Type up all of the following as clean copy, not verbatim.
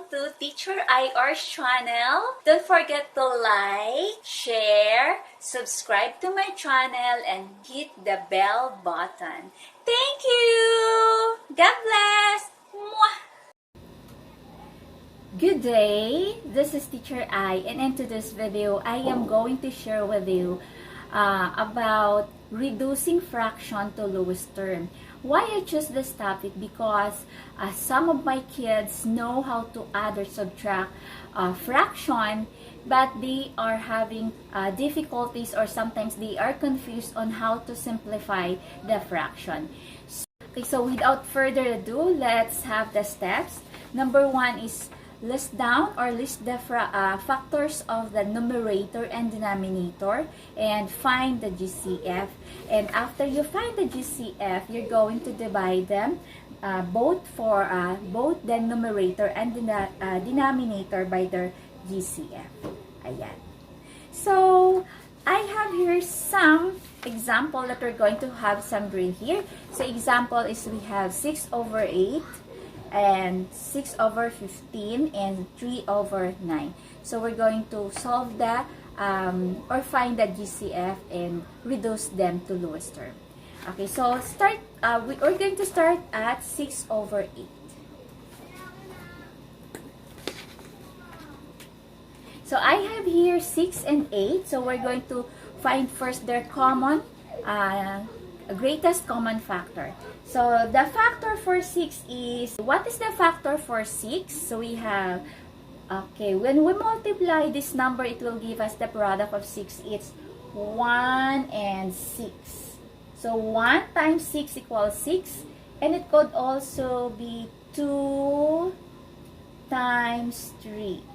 welcome to Teacher IR's channel. Don't forget to like, share, subscribe to my channel, and hit the bell button. Thank you! God bless! Mwah! Good day, this is Teacher I, and in today's video, I am going to share with you about reducing fraction to lowest term. Why I choose this topic? Because some of my kids know how to add or subtract fraction, but they are having difficulties, or sometimes they are confused on how to simplify the fraction. So without further ado, let's have the steps. Number one is list down or list the factors of the numerator and denominator and find the GCF. And after you find the GCF, you're going to divide them both the numerator and the denominator by their GCF. Ayan. So I have here some example that we're going to have some green here. So example is we have 6/8 and 6/15 and 3/9. So we're going to solve the or find the GCF and reduce them to lowest term. Okay, so we're going to start at 6/8. So I have here 6 and 8. So we're going to find first their common greatest common factor. So the factor for 6 is, what is the factor for 6? So we have, okay, when we multiply this number, it will give us the product of 6. It's 1 and 6. So 1 times 6 equals 6. And it could also be 2 times 3.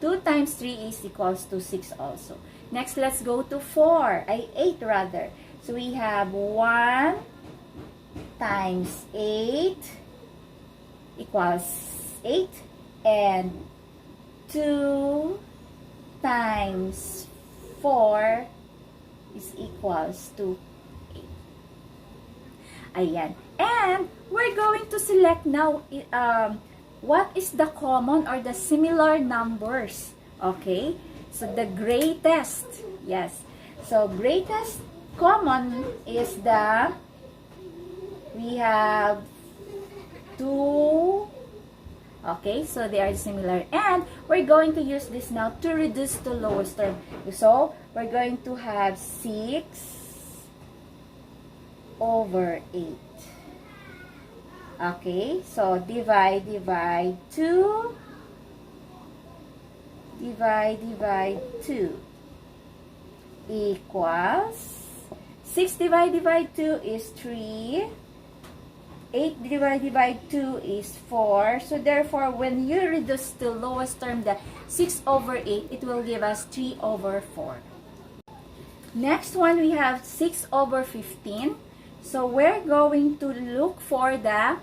2 times 3 is equals to 6 also. Next, let's go to 8 rather. So we have 1 times 8 equals 8, and 2 times 4 is equals to 8. Ayan. And we're going to select now what is the common or the similar numbers. Okay? So the greatest. Yes. So greatest common is we have 2. Okay, so they are similar. And we're going to use this now to reduce to lowest term. So we're going to have 6/8. Okay, so divide 2. Divide 2 equals 6 divide 2 is 3. 8 divide 2 is 4. So therefore, when you reduce to lowest term the 6/8, it will give us 3/4. Next one, we have 6/15. So we're going to look for the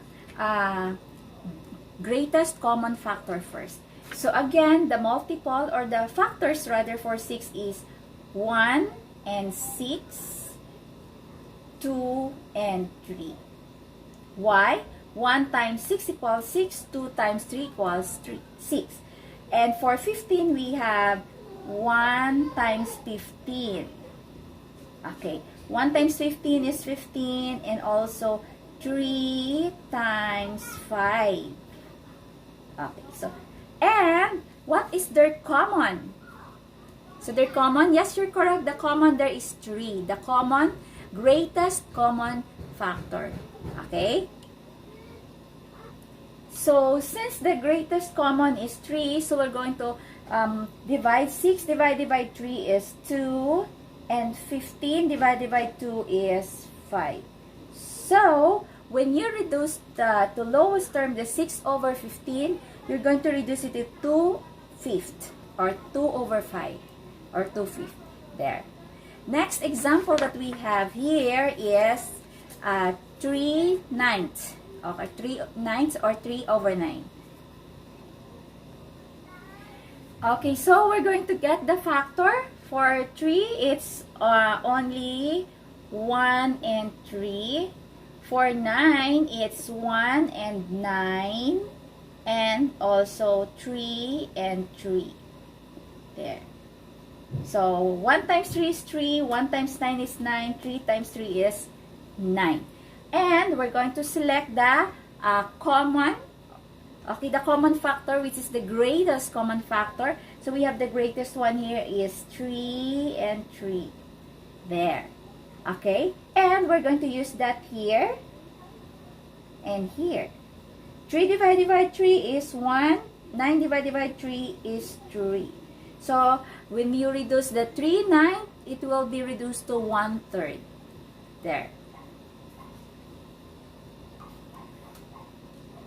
greatest common factor first. So again, the multiple or the factors rather for 6 is 1 and 6, 2 and 3. Why? 1 times 6 equals 6, 2 times 3 equals 6. And for 15, we have 1 times 15. Okay, 1 times 15 is 15, and also 3 times 5. Okay, so, and what is their common? So their common, yes, you're correct. The common there is 3. The common, greatest common factor. Okay? So since the greatest common is 3, so we're going to divide 6 divide 3 is 2, and 15 divide 2 is 5. So when you reduce the lowest term, the 6/15, you're going to reduce it to 2/5 or 2/5 or 2/5 there. Next example that we have here is 3/9. Okay, 3/9 or 3/9. Okay, so we're going to get the factor. For 3, it's only 1 and 3. For 9, it's 1 and 9. and also 3 and 3. There. So 1 times 3 is 3, 1 times 9 is 9, 3 times 3 is 9. And we're going to select the common, okay, the common factor, which is the greatest common factor. So we have the greatest one here is 3 and 3. There. Okay, and we're going to use that here and here. 3 divided by 3 is 1. 9 divided by 3 is 3. So, when you reduce the 3 9, it will be reduced to 1/3. There.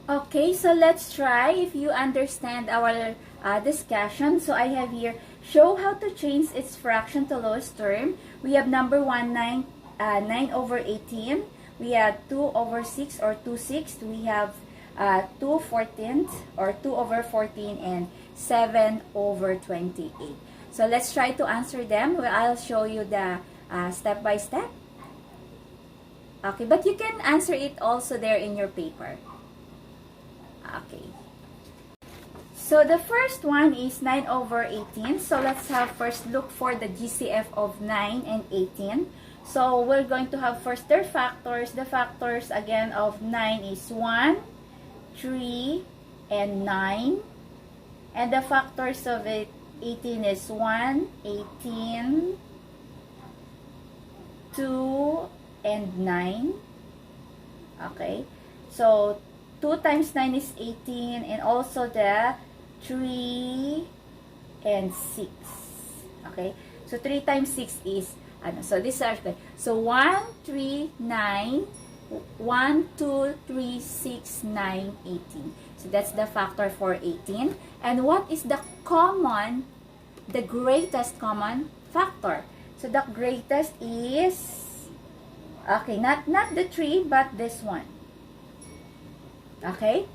Okay, so let's try if you understand our discussion. So, I have here, show how to change its fraction to lowest term. We have number 1, 9 over 18. We have 2 over 6 or 2/6. We have 2/14 or 2 over 14 and 7 over 28. So let's try to answer them. Well, I'll show you the step by step. Okay, but you can answer it also there in your paper. Okay. So the first one is 9 over 18. So let's have first look for the GCF of 9 and 18. So we're going to have first their factors. The factors again of 9 is 1, 3, and 9. And the factors of 18 is 1, 18, 2, and 9. Okay. So 2 times 9 is 18, and also the 3 and 6. Okay. So 3 times 6 is, so these are, so 1, 3, 9, 1, 2, 3, 6, 9, 18. So that's the factor for 18. And what is the common, the greatest common factor? So the greatest is, okay, not the 3, but this one. Okay?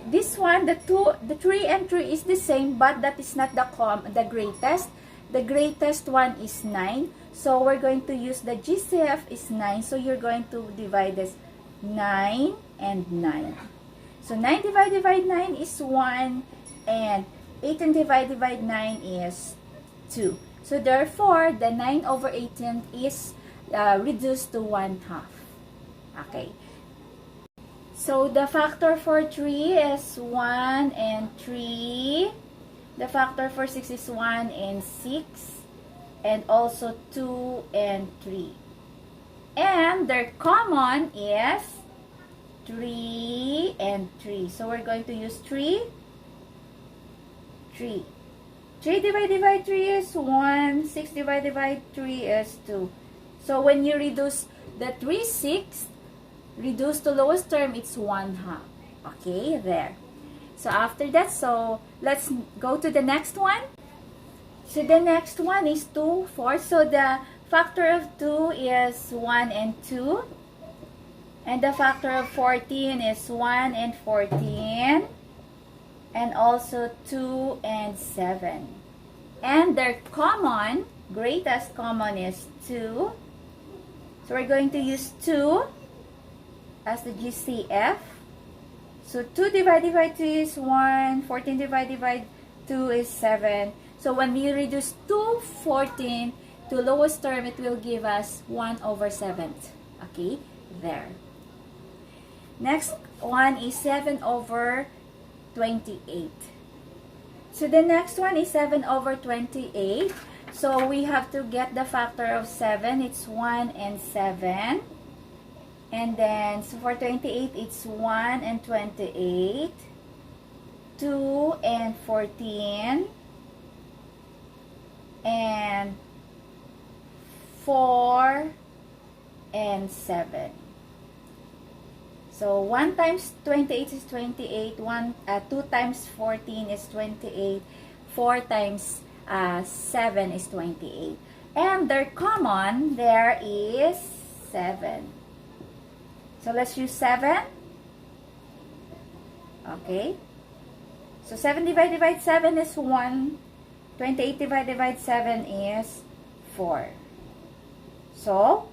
This one, the 3 and 3 is the same, but that is not the greatest. The greatest one is 9. So we're going to use the GCF is 9. So you're going to divide this 9 and 9. So 9 divided by 9 is 1, and 18 divided by 9 is 2. So therefore, the 9 over 18 is reduced to 1/2. Okay. So the factor for 3 is 1 and 3. The factor for 6 is 1 and 6. And also 2 and 3. And their common is 3 and 3. So we're going to use 3. 3 divided by 3 is 1. 6 divided by 3 is 2. So when you reduce the 3/6, reduce to lowest term, it's 1/2. Okay, there. So after that, so let's go to the next one. So the next one is 2, 4. So the factor of 2 is 1 and 2. And the factor of 14 is 1 and 14. And also 2 and 7. And their common, greatest common is 2. So we're going to use 2 as the GCF. So 2 divided by 2 is 1. 14 divided by 2 is 7. So when we reduce 2/14 to lowest term, it will give us 1/7. Okay, there. Next one is 7/28. So the next one is 7/28. So we have to get the factor of 7. It's 1 and 7. And then, so for 28, it's 1 and 28. 2 and 14. And 4 and 7. So 1 times 28 is 28. 2 times 14 is 28. 4 times 7 is 28. And their common there is 7. So let's use 7. Okay. So 7 divided by 7 is 1. 28 divided by 7 is 4. So,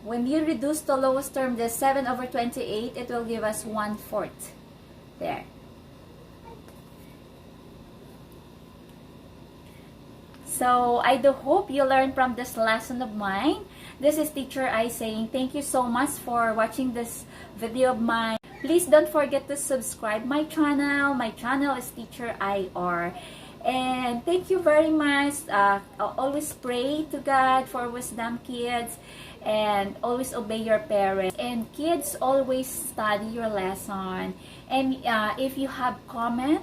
when you reduce the lowest term, the 7/28, it will give us 1/4. There. So I do hope you learn from this lesson of mine. This is Teacher I saying thank you so much for watching this video of mine. Please don't forget to subscribe my channel. My channel is Teacher IR. And thank you very much. Always pray to God for wisdom, kids. And always obey your parents. And kids, always study your lesson. And if you have comment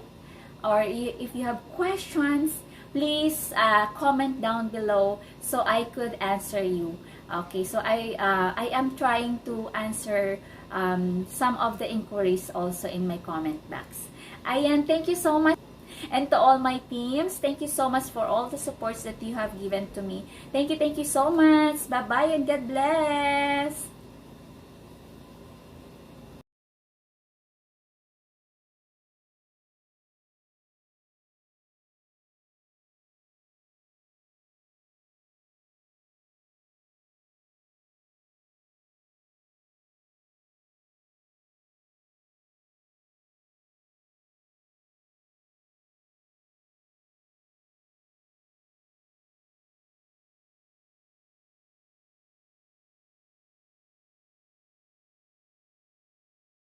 or if you have questions, please comment down below so I could answer you. Okay, so I am trying to answer some of the inquiries also in my comment box. Ayan, thank you so much. And to all my teams, thank you so much for all the supports that you have given to me. Thank you so much. Bye-bye and God bless.